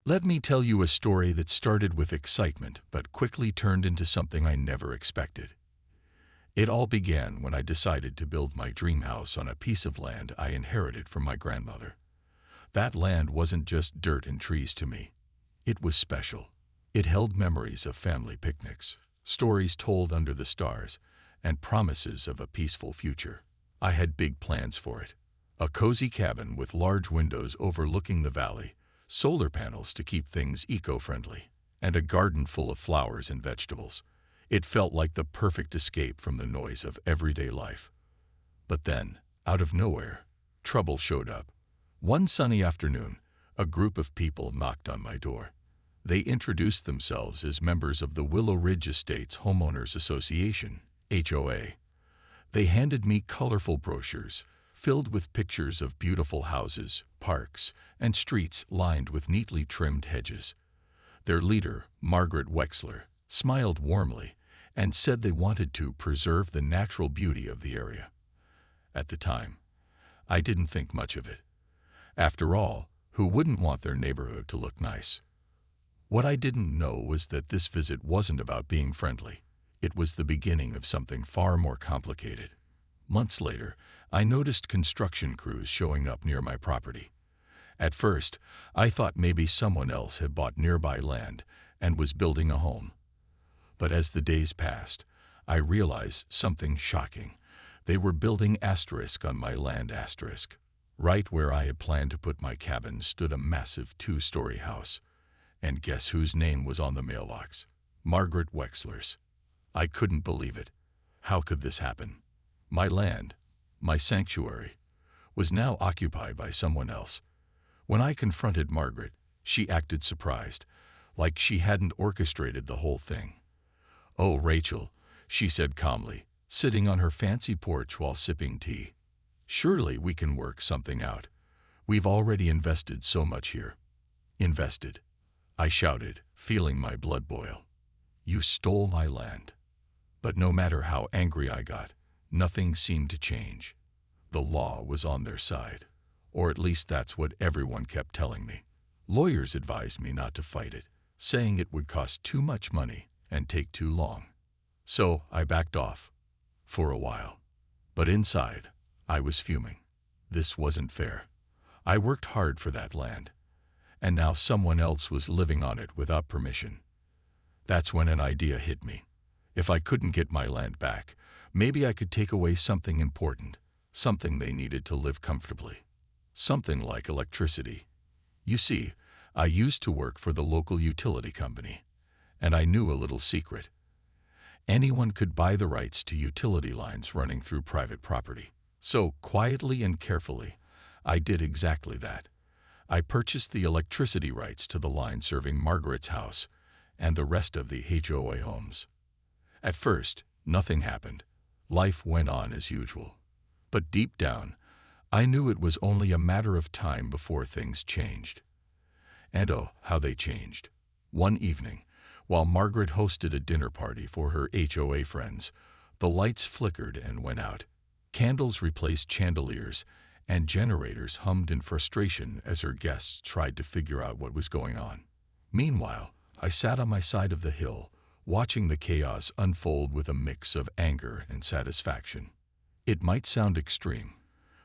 Let me tell you a story that started with excitement but quickly turned into something I never expected. It all began when I decided to build my dream house on a piece of land I inherited from my grandmother. That land wasn't just dirt and trees to me. It was special. It held memories of family picnics, stories told under the stars, and promises of a peaceful future. I had big plans for it. A cozy cabin with large windows overlooking the valley, solar panels to keep things eco-friendly, and a garden full of flowers and vegetables. It felt like the perfect escape from the noise of everyday life. But then, out of nowhere, trouble showed up. One sunny afternoon, a group of people knocked on my door. They introduced themselves as members of the Willow Ridge Estates Homeowners Association, HOA. They handed me colorful brochures filled with pictures of beautiful houses, parks, and streets lined with neatly trimmed hedges. Their leader, Margaret Wexler, smiled warmly and said they wanted to preserve the natural beauty of the area. At the time, I didn't think much of it. After all, who wouldn't want their neighborhood to look nice? What I didn't know was that this visit wasn't about being friendly. It was the beginning of something far more complicated. Months later, I noticed construction crews showing up near my property. At first, I thought maybe someone else had bought nearby land and was building a home. But as the days passed, I realized something shocking. They were building asterisk on my land asterisk. Right where I had planned to put my cabin stood a massive 2-story house. And guess whose name was on the mailbox? Margaret Wexler's. I couldn't believe it. How could this happen? My land, my sanctuary, was now occupied by someone else. When I confronted Margaret, she acted surprised, like she hadn't orchestrated the whole thing. "Oh, Rachel," she said calmly, sitting on her fancy porch while sipping tea. "Surely we can work something out. We've already invested so much here." "Invested?" I shouted, feeling my blood boil. "You stole my land." But no matter how angry I got, nothing seemed to change. The law was on their side, or at least that's what everyone kept telling me. Lawyers advised me not to fight it, saying it would cost too much money and take too long. So I backed off, for a while. But inside, I was fuming. This wasn't fair. I worked hard for that land, and now someone else was living on it without permission. That's when an idea hit me. If I couldn't get my land back, maybe I could take away something important, something they needed to live comfortably. Something like electricity. You see, I used to work for the local utility company, and I knew a little secret. Anyone could buy the rights to utility lines running through private property. So, quietly and carefully, I did exactly that. I purchased the electricity rights to the line serving Margaret's house and the rest of the HOA homes. At first, nothing happened. Life went on as usual. But deep down, I knew it was only a matter of time before things changed. And oh, how they changed. One evening, while Margaret hosted a dinner party for her HOA friends, the lights flickered and went out. Candles replaced chandeliers, and generators hummed in frustration as her guests tried to figure out what was going on. Meanwhile, I sat on my side of the hill, watching the chaos unfold with a mix of anger and satisfaction. It might sound extreme,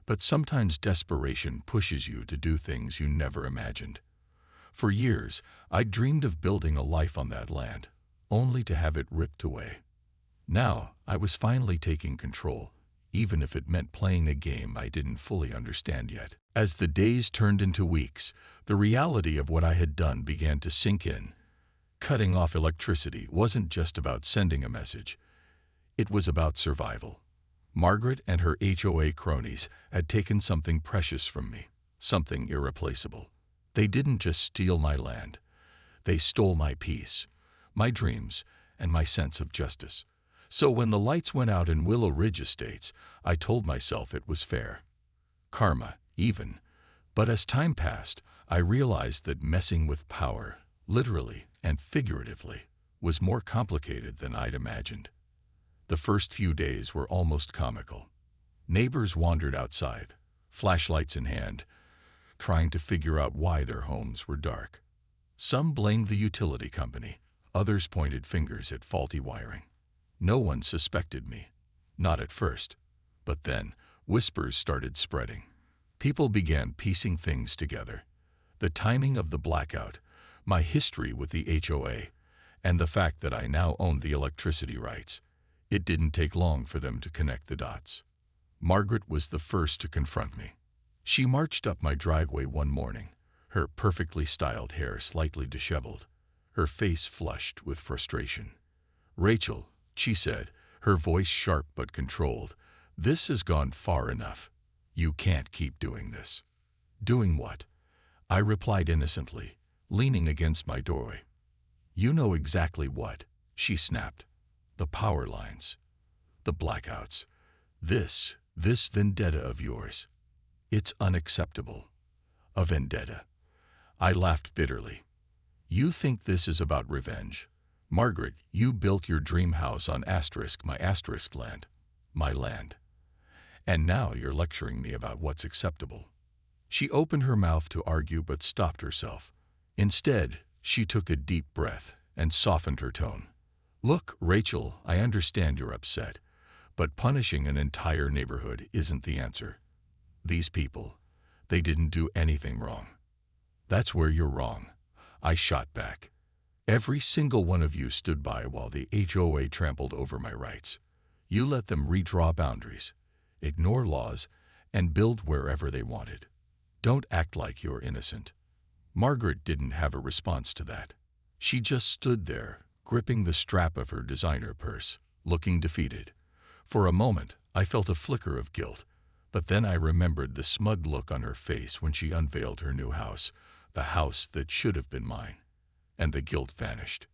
but sometimes desperation pushes you to do things you never imagined. For years, I dreamed of building a life on that land, only to have it ripped away. Now, I was finally taking control, even if it meant playing a game I didn't fully understand yet. As the days turned into weeks, the reality of what I had done began to sink in. Cutting off electricity wasn't just about sending a message. It was about survival. Margaret and her HOA cronies had taken something precious from me, something irreplaceable. They didn't just steal my land. They stole my peace, my dreams, and my sense of justice. So when the lights went out in Willow Ridge Estates, I told myself it was fair. Karma, even. But as time passed, I realized that messing with power, literally and figuratively, was more complicated than I'd imagined. The first few days were almost comical. Neighbors wandered outside, flashlights in hand, trying to figure out why their homes were dark. Some blamed the utility company, others pointed fingers at faulty wiring. No one suspected me. Not at first. But then, whispers started spreading. People began piecing things together. The timing of the blackout, my history with the HOA, and the fact that I now owned the electricity rights. It didn't take long for them to connect the dots. Margaret was the first to confront me. She marched up my driveway one morning, her perfectly styled hair slightly disheveled, her face flushed with frustration. "Rachel," she said, her voice sharp but controlled, "this has gone far enough. You can't keep doing this." "Doing what?" I replied innocently, leaning against my doorway. "You know exactly what," she snapped. "The power lines. The blackouts. This vendetta of yours. It's unacceptable." "A vendetta?" I laughed bitterly. "You think this is about revenge? Margaret, you built your dream house on my land. My land. And now you're lecturing me about what's acceptable." She opened her mouth to argue but stopped herself. Instead, she took a deep breath and softened her tone. "Look, Rachel, I understand you're upset, but punishing an entire neighborhood isn't the answer. These people, they didn't do anything wrong." "That's where you're wrong," I shot back. "Every single one of you stood by while the HOA trampled over my rights. You let them redraw boundaries, ignore laws, and build wherever they wanted. Don't act like you're innocent." Margaret didn't have a response to that. She just stood there, gripping the strap of her designer purse, looking defeated. For a moment, I felt a flicker of guilt, but then I remembered the smug look on her face when she unveiled her new house, the house that should have been mine, and the guilt vanished.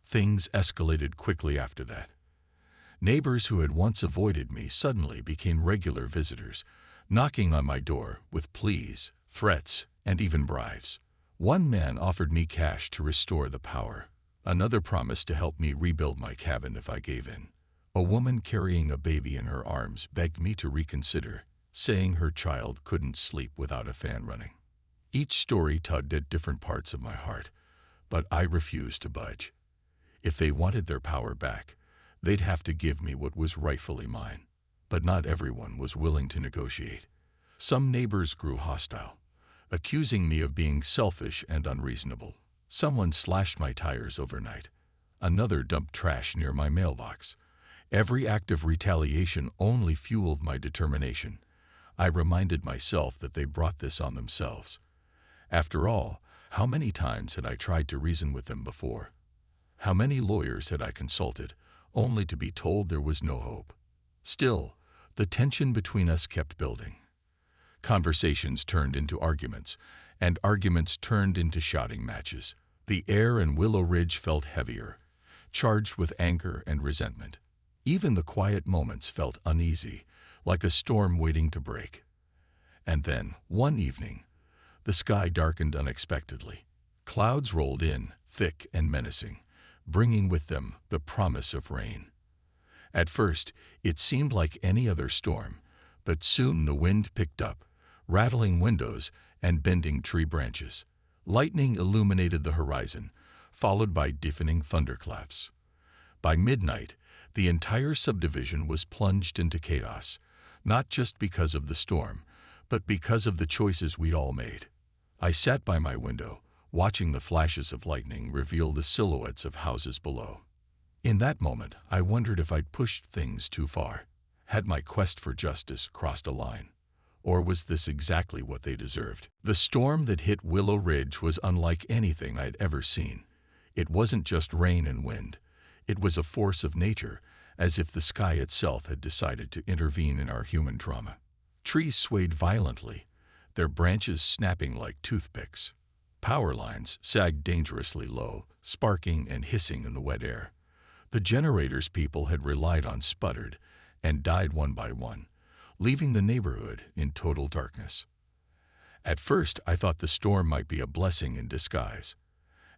Things escalated quickly after that. Neighbors who had once avoided me suddenly became regular visitors, knocking on my door with pleas, threats, and even bribes. One man offered me cash to restore the power. Another promised to help me rebuild my cabin if I gave in. A woman carrying a baby in her arms begged me to reconsider, saying her child couldn't sleep without a fan running. Each story tugged at different parts of my heart, but I refused to budge. If they wanted their power back, they'd have to give me what was rightfully mine. But not everyone was willing to negotiate. Some neighbors grew hostile, accusing me of being selfish and unreasonable. Someone slashed my tires overnight. Another dumped trash near my mailbox. Every act of retaliation only fueled my determination. I reminded myself that they brought this on themselves. After all, how many times had I tried to reason with them before? How many lawyers had I consulted, only to be told there was no hope? Still, the tension between us kept building. Conversations turned into arguments, and arguments turned into shouting matches. The air in Willow Ridge felt heavier, charged with anger and resentment. Even the quiet moments felt uneasy, like a storm waiting to break. And then, one evening, the sky darkened unexpectedly. Clouds rolled in, thick and menacing, bringing with them the promise of rain. At first, it seemed like any other storm, but soon the wind picked up, rattling windows and bending tree branches. Lightning illuminated the horizon, followed by deafening thunderclaps. By midnight, the entire subdivision was plunged into chaos, not just because of the storm, but because of the choices we'd all made. I sat by my window, watching the flashes of lightning reveal the silhouettes of houses below. In that moment, I wondered if I'd pushed things too far. Had my quest for justice crossed a line? Or was this exactly what they deserved? The storm that hit Willow Ridge was unlike anything I'd ever seen. It wasn't just rain and wind. It was a force of nature, as if the sky itself had decided to intervene in our human trauma. Trees swayed violently, their branches snapping like toothpicks. Power lines sagged dangerously low, sparking and hissing in the wet air. The generators people had relied on sputtered and died one by one, leaving the neighborhood in total darkness. At first, I thought the storm might be a blessing in disguise.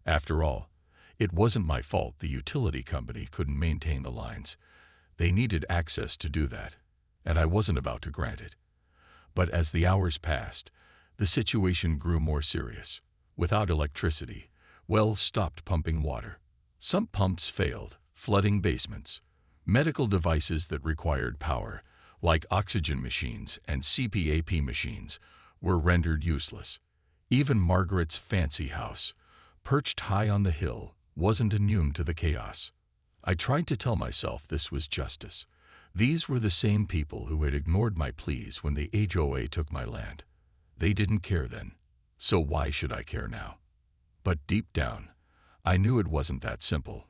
After all, it wasn't my fault the utility company couldn't maintain the lines. They needed access to do that, and I wasn't about to grant it. But as the hours passed, the situation grew more serious. Without electricity, Wells stopped pumping water. Sump pumps failed, flooding basements. Medical devices that required power, like oxygen machines and CPAP machines, were rendered useless. Even Margaret's fancy house, perched high on the hill, wasn't immune to the chaos. I tried to tell myself this was justice. These were the same people who had ignored my pleas when the HOA took my land. They didn't care then, so why should I care now? But deep down, I knew it wasn't that simple.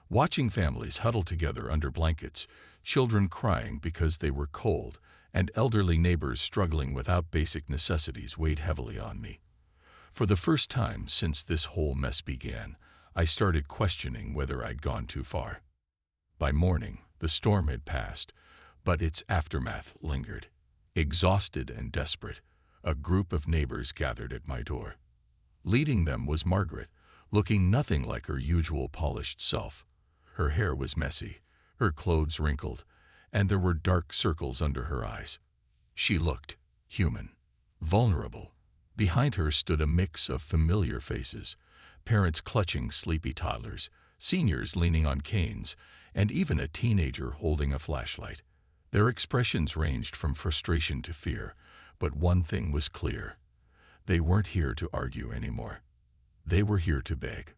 Watching families huddle together under blankets, children crying because they were cold, and elderly neighbors struggling without basic necessities weighed heavily on me. For the first time since this whole mess began, I started questioning whether I'd gone too far. By morning, the storm had passed, but its aftermath lingered. Exhausted and desperate, a group of neighbors gathered at my door. Leading them was Margaret, looking nothing like her usual polished self. Her hair was messy, her clothes wrinkled, and there were dark circles under her eyes. She looked human, vulnerable. Behind her stood a mix of familiar faces, parents clutching sleepy toddlers, seniors leaning on canes, and even a teenager holding a flashlight. Their expressions ranged from frustration to fear, but one thing was clear. They weren't here to argue anymore. They were here to beg.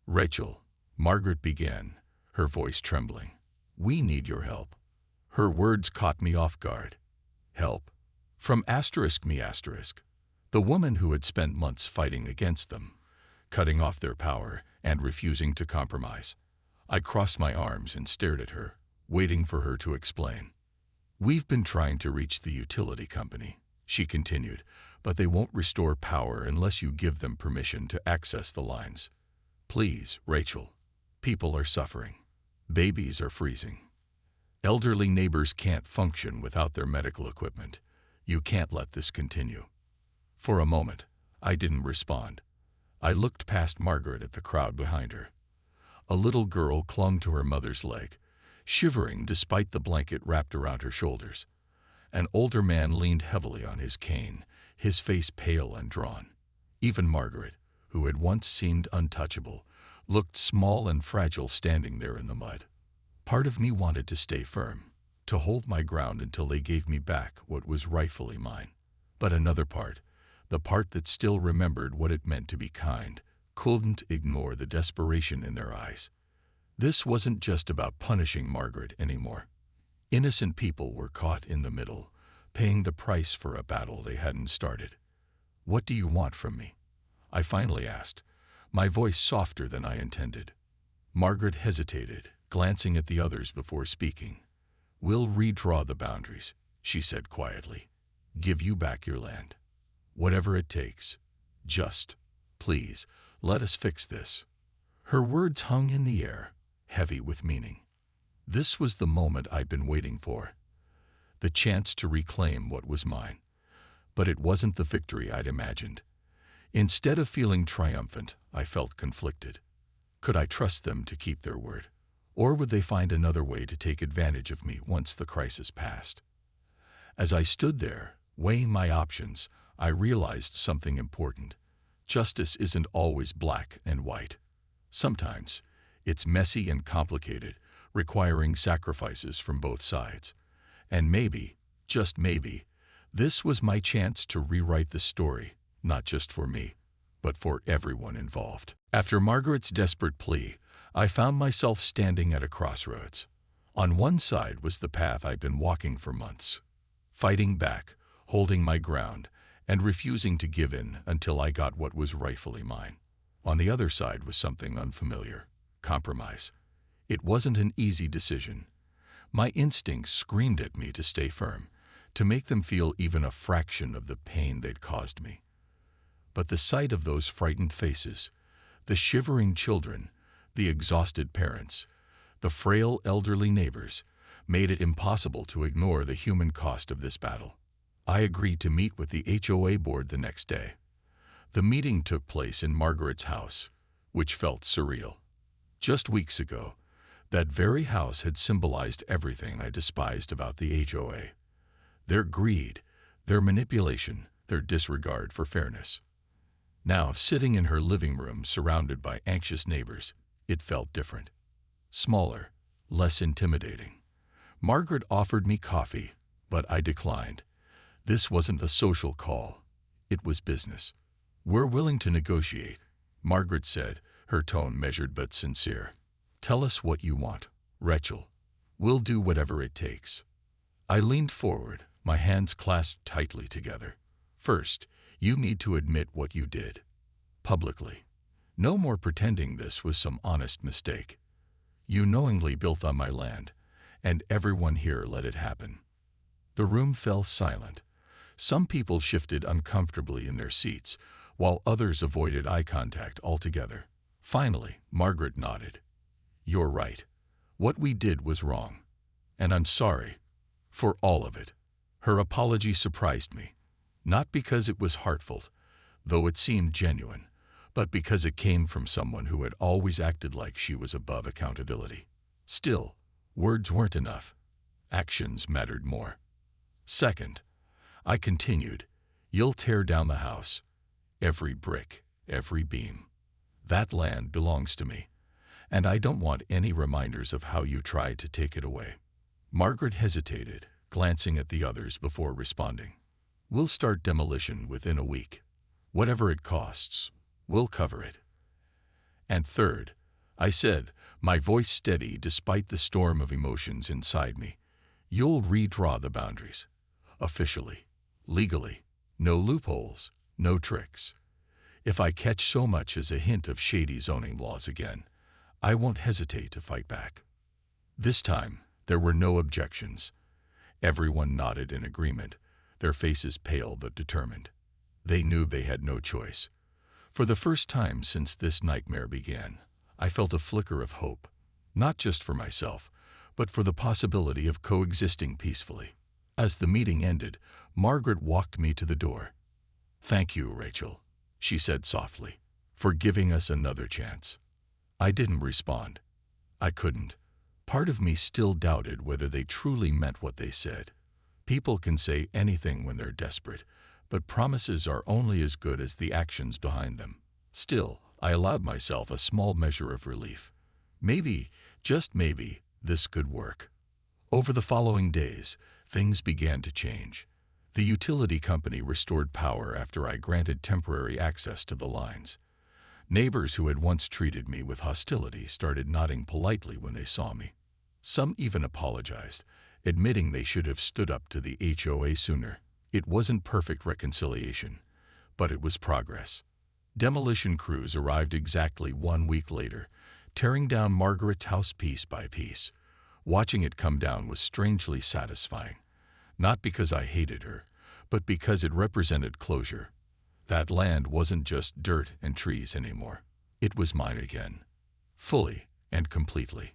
"Rachel," Margaret began, her voice trembling, "we need your help." Her words caught me off guard. Help? From me. The woman who had spent months fighting against them, cutting off their power and refusing to compromise. I crossed my arms and stared at her, waiting for her to explain. "We've been trying to reach the utility company," she continued, "but they won't restore power unless you give them permission to access the lines. Please, Rachel. People are suffering. Babies are freezing. Elderly neighbors can't function without their medical equipment. You can't let this continue." For a moment, I didn't respond. I looked past Margaret at the crowd behind her. A little girl clung to her mother's leg, shivering despite the blanket wrapped around her shoulders. An older man leaned heavily on his cane, his face pale and drawn. Even Margaret, who had once seemed untouchable, looked small and fragile standing there in the mud. Part of me wanted to stay firm, to hold my ground until they gave me back what was rightfully mine. But another part, the part that still remembered what it meant to be kind, couldn't ignore the desperation in their eyes. This wasn't just about punishing Margaret anymore. Innocent people were caught in the middle, paying the price for a battle they hadn't started. "What do you want from me?" I finally asked, my voice softer than I intended. Margaret hesitated, glancing at the others before speaking. "We'll redraw the boundaries," she said quietly. "Give you back your land. Whatever it takes. Just, please, let us fix this." Her words hung in the air, heavy with meaning. This was the moment I'd been waiting for. The chance to reclaim what was mine. But it wasn't the victory I'd imagined. Instead of feeling triumphant, I felt conflicted. Could I trust them to keep their word? Or would they find another way to take advantage of me once the crisis passed? As I stood there, weighing my options, I realized something important. Justice isn't always black and white. Sometimes, it's messy and complicated, requiring sacrifices from both sides. And maybe, just maybe, this was my chance to rewrite the story, not just for me, but for everyone involved. After Margaret's desperate plea, I found myself standing at a crossroads. On one side was the path I'd been walking for months, fighting back, holding my ground, and refusing to give in until I got what was rightfully mine. On the other side was something unfamiliar: compromise. It wasn't an easy decision. My instincts screamed at me to stay firm, to make them feel even a fraction of the pain they'd caused me. But the sight of those frightened faces, the shivering children, the exhausted parents, the frail elderly neighbors, made it impossible to ignore the human cost of this battle. I agreed to meet with the HOA board the next day. The meeting took place in Margaret's house, which felt surreal. Just weeks ago, that very house had symbolized everything I despised about the HOA. Their greed, their manipulation, their disregard for fairness. Now, sitting in her living room surrounded by anxious neighbors, it felt different. Smaller, less intimidating. Margaret offered me coffee, but I declined. This wasn't a social call. It was business. "We're willing to negotiate," Margaret said, her tone measured but sincere. "Tell us what you want, Rachel. We'll do whatever it takes." I leaned forward, my hands clasped tightly together. "First, you need to admit what you did. Publicly. No more pretending this was some honest mistake. You knowingly built on my land, and everyone here let it happen." The room fell silent. Some people shifted uncomfortably in their seats, while others avoided eye contact altogether. Finally, Margaret nodded. "You're right. What we did was wrong. And I'm sorry. For all of it." Her apology surprised me. Not because it was heartfelt, though it seemed genuine, but because it came from someone who had always acted like she was above accountability. Still, words weren't enough. Actions mattered more. "Second," I continued, "you'll tear down the house. Every brick, every beam. That land belongs to me, and I don't want any reminders of how you tried to take it away." Margaret hesitated, glancing at the others before responding. "We'll start demolition within a week. Whatever it costs, we'll cover it." "And third," I said, my voice steady despite the storm of emotions inside me, "you'll redraw the boundaries. Officially. Legally. No loopholes. No tricks. If I catch so much as a hint of shady zoning laws again, I won't hesitate to fight back." This time, there were no objections. Everyone nodded in agreement, their faces pale but determined. They knew they had no choice. For the first time since this nightmare began, I felt a flicker of hope, not just for myself, but for the possibility of coexisting peacefully. As the meeting ended, Margaret walked me to the door. "Thank you, Rachel," she said softly, "for giving us another chance." I didn't respond. I couldn't. Part of me still doubted whether they truly meant what they said. People can say anything when they're desperate, but promises are only as good as the actions behind them. Still, I allowed myself a small measure of relief. Maybe, just maybe, this could work. Over the following days, things began to change. The utility company restored power after I granted temporary access to the lines. Neighbors who had once treated me with hostility started nodding politely when they saw me. Some even apologized, admitting they should have stood up to the HOA sooner. It wasn't perfect reconciliation, but it was progress. Demolition crews arrived exactly 1 week later, tearing down Margaret's house piece by piece. Watching it come down was strangely satisfying, not because I hated her, but because it represented closure. That land wasn't just dirt and trees anymore. It was mine again, fully and completely.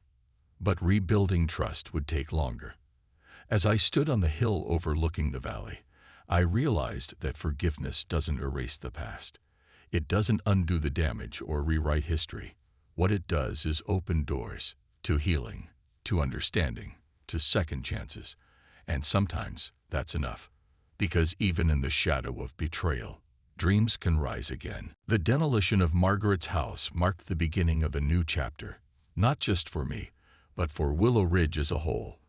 But rebuilding trust would take longer. As I stood on the hill overlooking the valley, I realized that forgiveness doesn't erase the past. It doesn't undo the damage or rewrite history. What it does is open doors to healing, to understanding, to second chances. And sometimes that's enough. Because even in the shadow of betrayal, dreams can rise again. The demolition of Margaret's house marked the beginning of a new chapter, not just for me, but for Willow Ridge as a whole.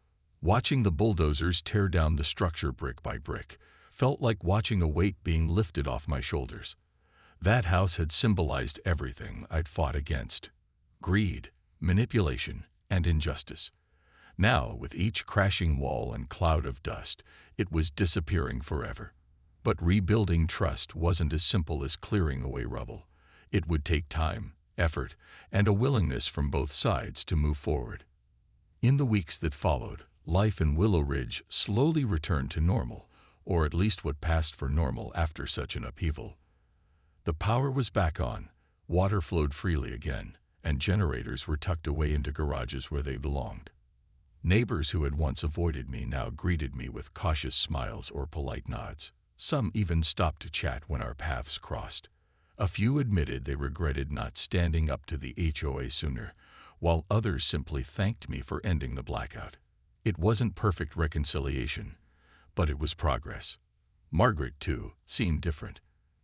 Watching the bulldozers tear down the structure brick by brick felt like watching a weight being lifted off my shoulders. That house had symbolized everything I'd fought against: greed, manipulation, and injustice. Now, with each crashing wall and cloud of dust, it was disappearing forever. But rebuilding trust wasn't as simple as clearing away rubble. It would take time, effort, and a willingness from both sides to move forward. In the weeks that followed, life in Willow Ridge slowly returned to normal, or at least what passed for normal after such an upheaval. The power was back on, water flowed freely again, and generators were tucked away into garages where they belonged. Neighbors who had once avoided me now greeted me with cautious smiles or polite nods. Some even stopped to chat when our paths crossed. A few admitted they regretted not standing up to the HOA sooner, while others simply thanked me for ending the blackout. It wasn't perfect reconciliation, but it was progress. Margaret, too, seemed different.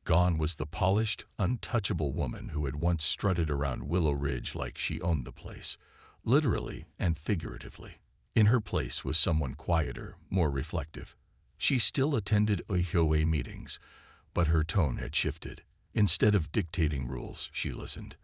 Gone was the polished, untouchable woman who had once strutted around Willow Ridge like she owned the place, literally and figuratively. In her place was someone quieter, more reflective. She still attended HOA meetings, but her tone had shifted. Instead of dictating rules, she listened.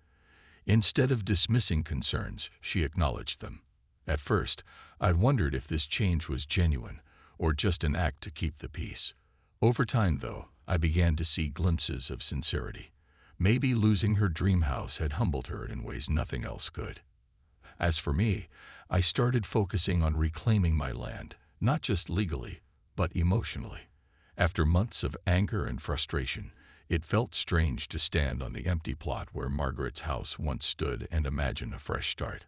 Instead of dismissing concerns, she acknowledged them. At first, I wondered if this change was genuine or just an act to keep the peace. Over time, though, I began to see glimpses of sincerity. Maybe losing her dream house had humbled her in ways nothing else could. As for me, I started focusing on reclaiming my land, not just legally, but emotionally. After months of anger and frustration, it felt strange to stand on the empty plot where Margaret's house once stood and imagine a fresh start.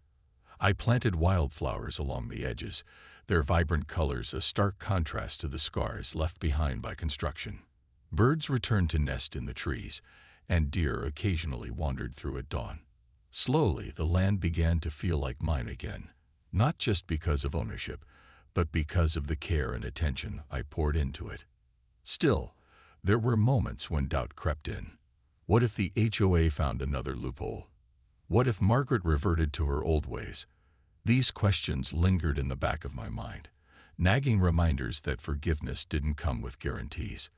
I planted wildflowers along the edges, their vibrant colors a stark contrast to the scars left behind by construction. Birds returned to nest in the trees, and deer occasionally wandered through at dawn. Slowly, the land began to feel like mine again, not just because of ownership, but because of the care and attention I poured into it. Still, there were moments when doubt crept in. What if the HOA found another loophole? What if Margaret reverted to her old ways? These questions lingered in the back of my mind, nagging reminders that forgiveness didn't come with guarantees.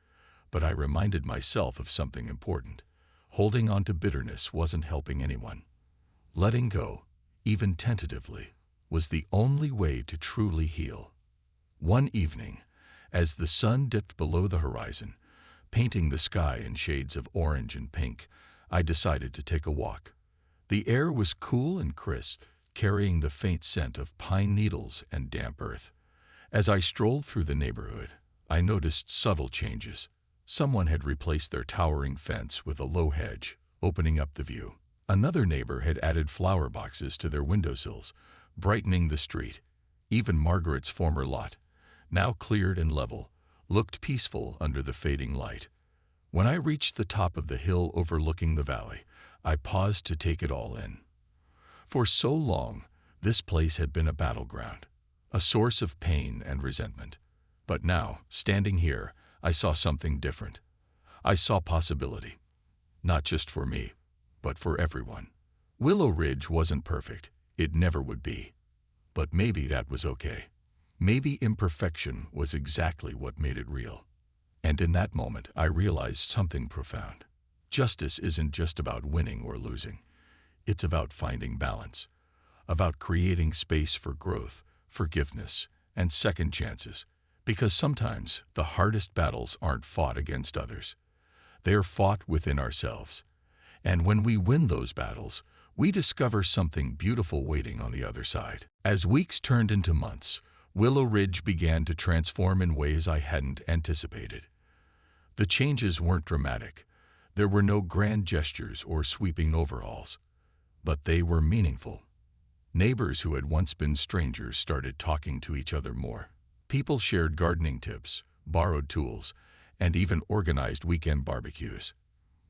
But I reminded myself of something important. Holding on to bitterness wasn't helping anyone. Letting go, even tentatively, was the only way to truly heal. One evening, as the sun dipped below the horizon, painting the sky in shades of orange and pink, I decided to take a walk. The air was cool and crisp, carrying the faint scent of pine needles and damp earth. As I strolled through the neighborhood, I noticed subtle changes. Someone had replaced their towering fence with a low hedge, opening up the view. Another neighbor had added flower boxes to their windowsills, brightening the street. Even Margaret's former lot, now cleared and level, looked peaceful under the fading light. When I reached the top of the hill overlooking the valley, I paused to take it all in. For so long, this place had been a battleground, a source of pain and resentment. But now, standing here, I saw something different. I saw possibility, not just for me, but for everyone. Willow Ridge wasn't perfect. It never would be. But maybe that was okay. Maybe imperfection was exactly what made it real. And in that moment, I realized something profound. Justice isn't just about winning or losing. It's about finding balance, about creating space for growth, forgiveness, and second chances. Because sometimes the hardest battles aren't fought against others. They're fought within ourselves. And when we win those battles, we discover something beautiful waiting on the other side. As weeks turned into months, Willow Ridge began to transform in ways I hadn't anticipated. The changes weren't dramatic. There were no grand gestures or sweeping overhauls. But they were meaningful. Neighbors who had once been strangers started talking to each other more. People shared gardening tips, borrowed tools, and even organized weekend barbecues.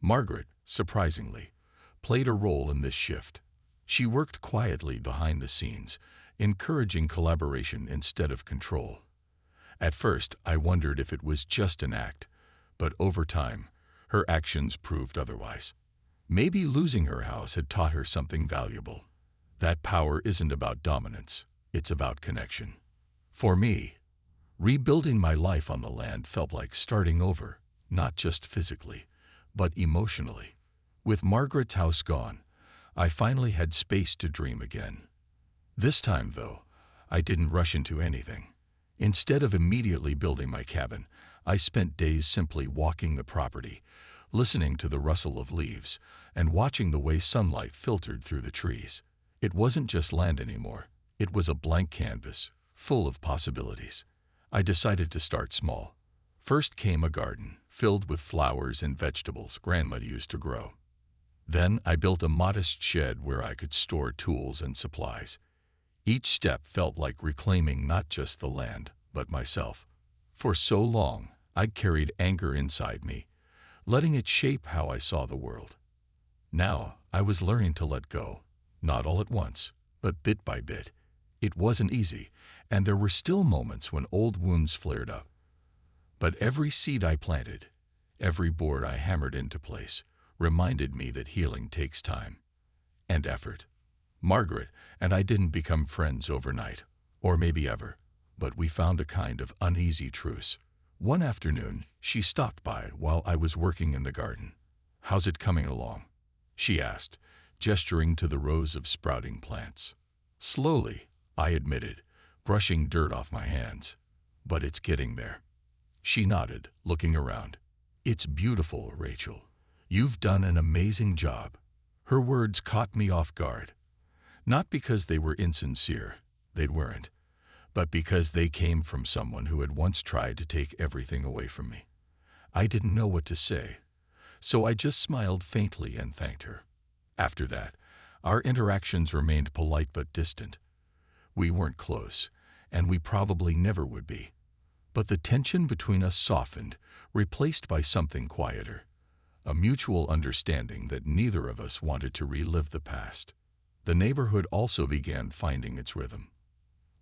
Margaret, surprisingly, played a role in this shift. She worked quietly behind the scenes, encouraging collaboration instead of control. At first, I wondered if it was just an act, but over time, her actions proved otherwise. Maybe losing her house had taught her something valuable. That power isn't about dominance, it's about connection. For me, rebuilding my life on the land felt like starting over, not just physically, but emotionally. With Margaret's house gone, I finally had space to dream again. This time, though, I didn't rush into anything. Instead of immediately building my cabin, I spent days simply walking the property, listening to the rustle of leaves, and watching the way sunlight filtered through the trees. It wasn't just land anymore. It was a blank canvas, full of possibilities. I decided to start small. First came a garden, filled with flowers and vegetables Grandma used to grow. Then I built a modest shed where I could store tools and supplies. Each step felt like reclaiming not just the land, but myself. For so long, I'd carried anger inside me, letting it shape how I saw the world. Now, I was learning to let go, not all at once, but bit by bit. It wasn't easy, and there were still moments when old wounds flared up. But every seed I planted, Every board I hammered into place reminded me that healing takes time and effort. Margaret and I didn't become friends overnight, or maybe ever, but we found a kind of uneasy truce. One afternoon, she stopped by while I was working in the garden. "How's it coming along?" she asked, gesturing to the rows of sprouting plants. "Slowly," I admitted, brushing dirt off my hands. "But it's getting there." She nodded, looking around. "It's beautiful, Rachel. You've done an amazing job." Her words caught me off guard. Not because they were insincere, they weren't, but because they came from someone who had once tried to take everything away from me. I didn't know what to say, so I just smiled faintly and thanked her. After that, our interactions remained polite but distant. We weren't close, and we probably never would be. But the tension between us softened, replaced by something quieter, a mutual understanding that neither of us wanted to relive the past. The neighborhood also began finding its rhythm.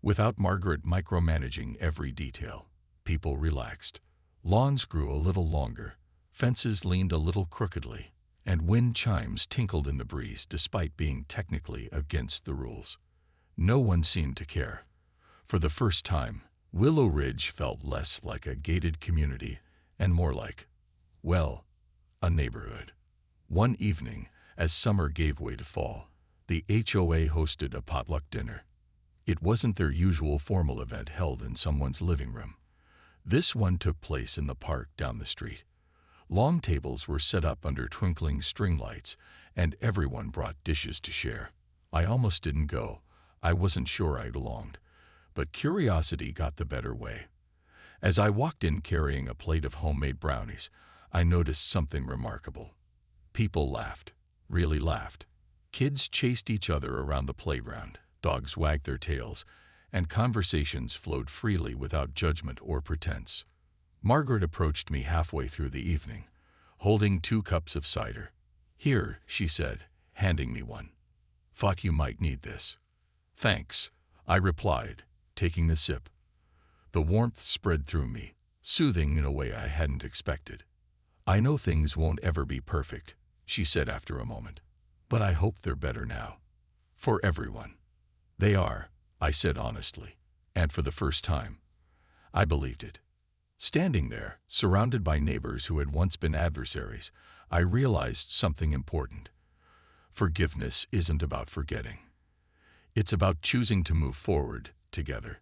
Without Margaret micromanaging every detail, people relaxed. Lawns grew a little longer, fences leaned a little crookedly, and wind chimes tinkled in the breeze despite being technically against the rules. No one seemed to care. For the first time, Willow Ridge felt less like a gated community and more like, well, a neighborhood. One evening, as summer gave way to fall, the HOA hosted a potluck dinner. It wasn't their usual formal event held in someone's living room. This one took place in the park down the street. Long tables were set up under twinkling string lights, and everyone brought dishes to share. I almost didn't go. I wasn't sure I belonged. But curiosity got the better way. As I walked in carrying a plate of homemade brownies, I noticed something remarkable. People laughed, really laughed. Kids chased each other around the playground, dogs wagged their tails, and conversations flowed freely without judgment or pretense. Margaret approached me halfway through the evening, holding 2 cups of cider. "Here," she said, handing me one. "Thought you might need this." "Thanks," I replied, taking the sip. The warmth spread through me, soothing in a way I hadn't expected. "I know things won't ever be perfect," she said after a moment, "but I hope they're better now. For everyone." "They are," I said honestly, and for the first time, I believed it. Standing there, surrounded by neighbors who had once been adversaries, I realized something important. Forgiveness isn't about forgetting. It's about choosing to move forward together.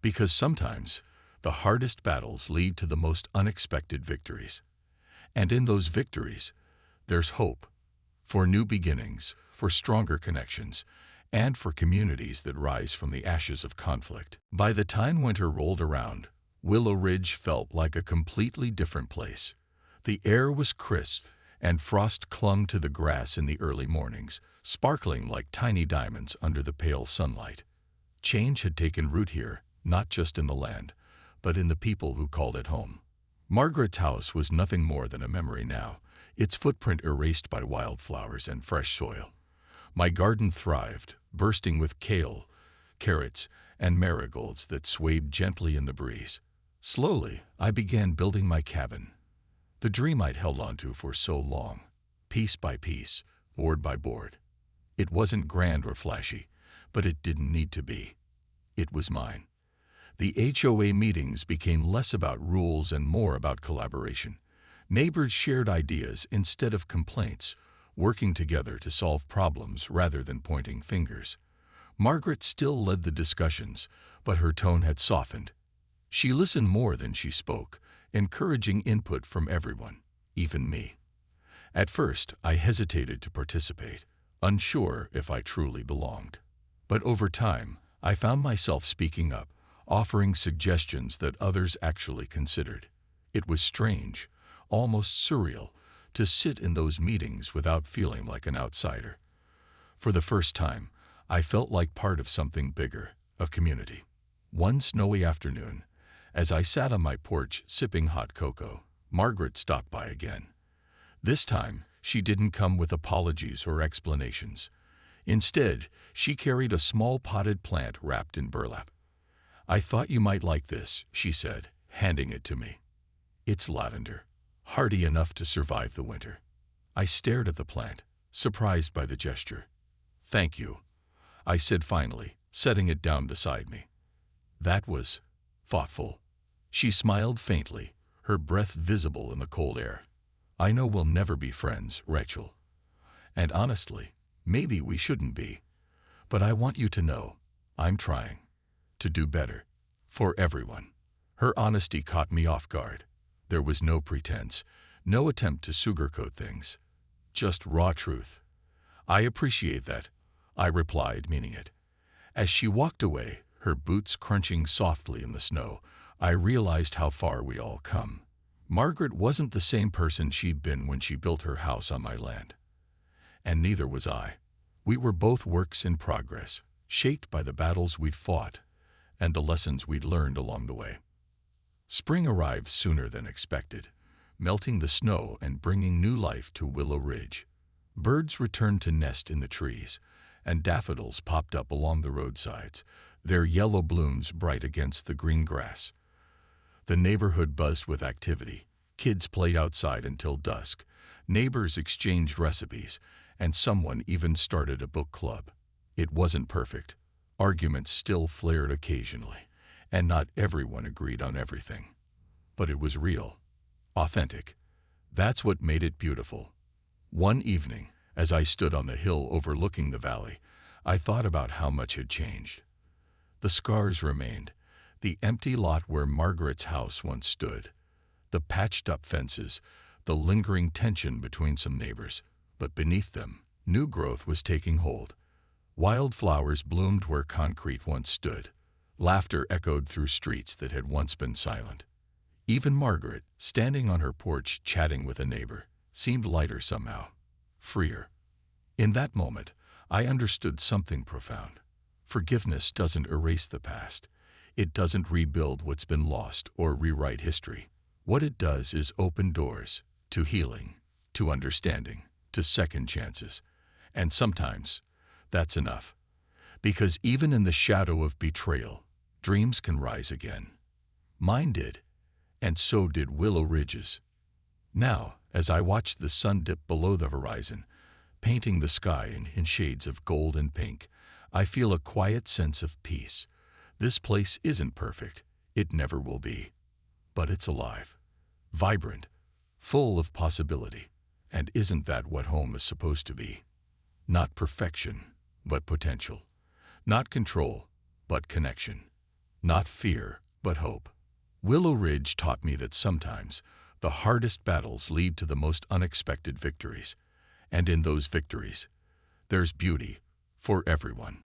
Because sometimes, the hardest battles lead to the most unexpected victories. And in those victories, there's hope. For new beginnings, for stronger connections, and for communities that rise from the ashes of conflict. By the time winter rolled around, Willow Ridge felt like a completely different place. The air was crisp, and frost clung to the grass in the early mornings, sparkling like tiny diamonds under the pale sunlight. Change had taken root here, not just in the land, but in the people who called it home. Margaret's house was nothing more than a memory now, its footprint erased by wildflowers and fresh soil. My garden thrived, bursting with kale, carrots, and marigolds that swayed gently in the breeze. Slowly, I began building my cabin, the dream I'd held onto for so long, piece by piece, board by board. It wasn't grand or flashy, but it didn't need to be. It was mine. The HOA meetings became less about rules and more about collaboration. Neighbors shared ideas instead of complaints, working together to solve problems rather than pointing fingers. Margaret still led the discussions, but her tone had softened. She listened more than she spoke, encouraging input from everyone, even me. At first, I hesitated to participate, unsure if I truly belonged. But over time, I found myself speaking up, offering suggestions that others actually considered. It was strange, almost surreal, to sit in those meetings without feeling like an outsider. For the first time, I felt like part of something bigger, a community. One snowy afternoon, as I sat on my porch sipping hot cocoa, Margaret stopped by again. This time, she didn't come with apologies or explanations. Instead, she carried a small potted plant wrapped in burlap. "I thought you might like this," she said, handing it to me. "It's lavender. hardy enough to survive the winter. I stared at the plant, surprised by the gesture. "Thank you," I said finally, setting it down beside me. "That was thoughtful." She smiled faintly, her breath visible in the cold air. "I know we'll never be friends, Rachel. And honestly, maybe we shouldn't be. But I want you to know, I'm trying to do better for everyone." Her honesty caught me off guard. There was no pretense, no attempt to sugarcoat things, just raw truth. "I appreciate that," I replied, meaning it. As she walked away, her boots crunching softly in the snow, I realized how far we all come. Margaret wasn't the same person she'd been when she built her house on my land. And neither was I. We were both works in progress, shaped by the battles we'd fought and the lessons we'd learned along the way. Spring arrived sooner than expected, melting the snow and bringing new life to Willow Ridge. Birds returned to nest in the trees, and daffodils popped up along the roadsides, their yellow blooms bright against the green grass. The neighborhood buzzed with activity. Kids played outside until dusk, neighbors exchanged recipes, and someone even started a book club. It wasn't perfect. Arguments still flared occasionally, and not everyone agreed on everything. But it was real, authentic. That's what made it beautiful. One evening, as I stood on the hill overlooking the valley, I thought about how much had changed. The scars remained, the empty lot where Margaret's house once stood, the patched-up fences, the lingering tension between some neighbors, but beneath them, new growth was taking hold. Wildflowers bloomed where concrete once stood. Laughter echoed through streets that had once been silent. Even Margaret, standing on her porch chatting with a neighbor, seemed lighter somehow, freer. In that moment, I understood something profound. Forgiveness doesn't erase the past. It doesn't rebuild what's been lost or rewrite history. What it does is open doors to healing, to understanding, to second chances. And sometimes, that's enough. Because even in the shadow of betrayal, dreams can rise again. Mine did, and so did Willow Ridge's. Now, as I watched the sun dip below the horizon, painting the sky in shades of gold and pink, I feel a quiet sense of peace. This place isn't perfect. It never will be. But it's alive, vibrant, full of possibility. And isn't that what home is supposed to be? Not perfection, but potential. Not control, but connection. Not fear, but hope. Willow Ridge taught me that sometimes the hardest battles lead to the most unexpected victories. And in those victories, there's beauty for everyone.